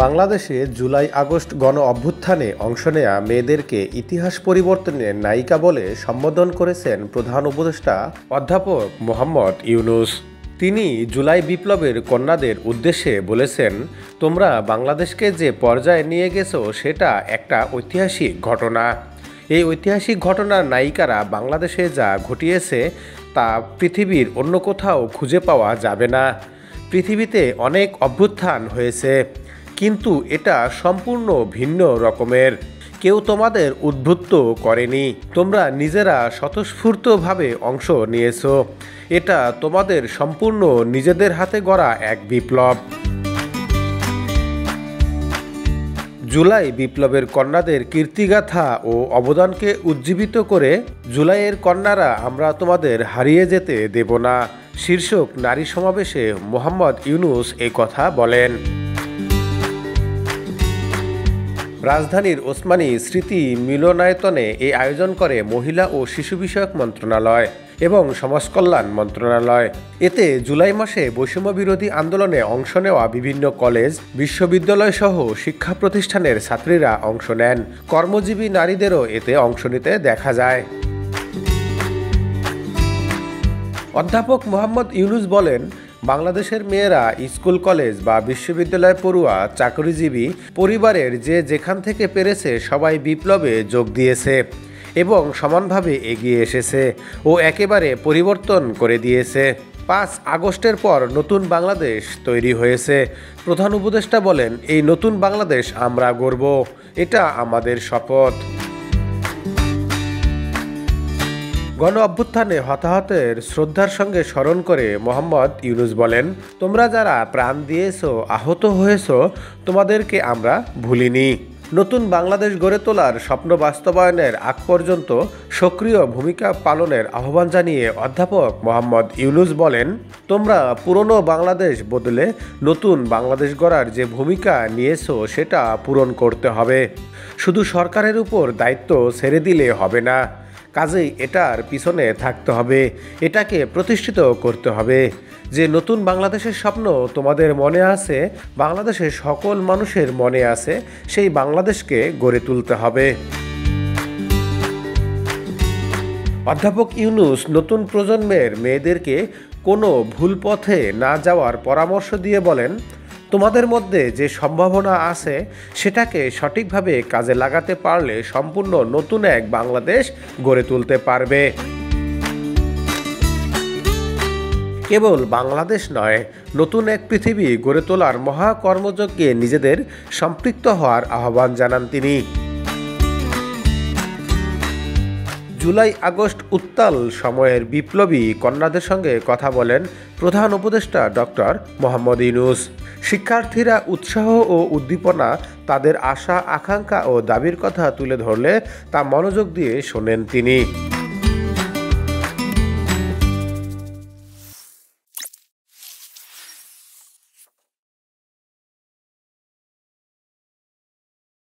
বাংলাদেশে July August গণ অভ্যুত্থানে অংশ নেয়া মেয়েদেরকে ইতিহাস পরিবর্তনের নায়িকা বলে সম্বোধন করেছেন প্রধান উপদেষ্টা অধ্যাপক মোহাম্মদ ইউনূস। তিনি জুলাই বিপ্লবের কন্যাদের উদ্দেশ্যে বলেছেন, তোমরা বাংলাদেশকে যে পর্যায়ে নিয়ে গেছো সেটা একটা ঐতিহাসিক ঘটনা। এই ঐতিহাসিক ঘটনার নায়িকারা বাংলাদেশে যা ঘটিয়েছে তা পৃথিবীর অন্য কোথাও খুঁজে পাওয়া যাবে না। পৃথিবীতে অনেক অভ্যুত্থান হয়েছে, কিন্তু এটা সম্পূর্ণ ভিন্ন রকমের। কেউ তোমাদের উদ্বুদ্ধ করেনি, তোমরা নিজেরা স্বতঃস্ফূর্তভাবে অংশ নিয়েছো। এটা তোমাদের সম্পূর্ণ নিজেদের হাতে গড়া এক বিপ্লব। জুলাই বিপ্লবের কন্যাদের কীর্তিগাথা ও অবদানকে উজ্জীবিত করে জুলাইয়ের কন্যারা আমরা তোমাদের হারিয়ে যেতে দেব না শীর্ষক নারী সমাবেশে মোহাম্মদ ইউনূস এই কথা বলেন। রাজধানীর ওসমানী স্মৃতি মিলনায়তনে এই আয়োজন করে মহিলা ও শিশু বিষয়ক মন্ত্রণালয় এবং সমাজকল্যাণ মন্ত্রণালয়। এতে জুলাই মাসে বৈষম্য বিরোধী আন্দোলনে অংশ নেওয়া বিভিন্ন কলেজ, বিশ্ববিদ্যালয় সহ শিক্ষা প্রতিষ্ঠানের ছাত্রীরা অংশ নেন। কর্মজীবী নারীদেরও এতে অংশ নিতে দেখা যায়। অধ্যাপক মোহাম্মদ ইউনূস বলেন, বাংলাদেশের মেয়েরা স্কুল, কলেজ বা বিশ্ববিদ্যালয় পড়ুয়া, চাকরিজীবী পরিবারের যে যেখান থেকে পেরেছে সবাই বিপ্লবে যোগ দিয়েছে এবং সমানভাবে এগিয়ে এসেছে ও একেবারে পরিবর্তন করে দিয়েছে। 5 আগস্টের পর নতুন বাংলাদেশ তৈরি হয়েছে। প্রধান উপদেষ্টা বলেন, এই নতুন বাংলাদেশ আমরা গড়ব, এটা আমাদের শপথ। গণ অভ্যুত্থানে হতাহতের শ্রদ্ধার সঙ্গে স্মরণ করে মোহাম্মদ ইউনূস বলেন, তোমরা যারা প্রাণ দিয়েছো, আহত হয়েছো, তোমাদেরকে আমরা ভুলিনি। নতুন বাংলাদেশ গড়ে তোলার স্বপ্ন বাস্তবায়নের আগ পর্যন্ত সক্রিয় ভূমিকা পালনের আহ্বান জানিয়ে অধ্যাপক মোহাম্মদ ইউনূস বলেন, তোমরা পুরনো বাংলাদেশ বদলে নতুন বাংলাদেশ গড়ার যে ভূমিকা নিয়েছো সেটা পূরণ করতে হবে। শুধু সরকারের উপর দায়িত্ব ছেড়ে দিলে হবে না, কাজেই এটার পিছনে থাকতে হবে, এটাকে প্রতিষ্ঠিত করতে হবে। যে নতুন বাংলাদেশের স্বপ্ন তোমাদের মনে আছে, বাংলাদেশের সকল মানুষের মনে আছে, সেই বাংলাদেশকে গড়ে তুলতে হবে। অধ্যাপক ইউনূস নতুন প্রজন্মের মেয়েদেরকে কোনো ভুল পথে না যাওয়ার পরামর্শ দিয়ে বলেন, তোমাদের মধ্যে যে সম্ভাবনা আছে সেটাকে সঠিকভাবে কাজে লাগাতে পারলে সম্পূর্ণ নতুন এক বাংলাদেশ গড়ে তুলতে পারবে। কেবল বাংলাদেশ নয়, নতুন এক পৃথিবী গড়ে তোলার মহাকর্মযজ্ঞে নিজেদের সম্পৃক্ত হওয়ার আহ্বান জানান তিনি। জুলাই আগস্ট উত্তাল সময়ের বিপ্লবী কন্যাদের সঙ্গে কথা বলেন প্রধান উপদেষ্টা ডক্টর মোহাম্মদ ইউনূস। শিক্ষার্থীরা উৎসাহ ও উদ্দীপনা, তাদের আশা, আকাঙ্ক্ষা ও দাবির কথা তুলে ধরলে তা মনোযোগ দিয়ে শোনেন তিনি।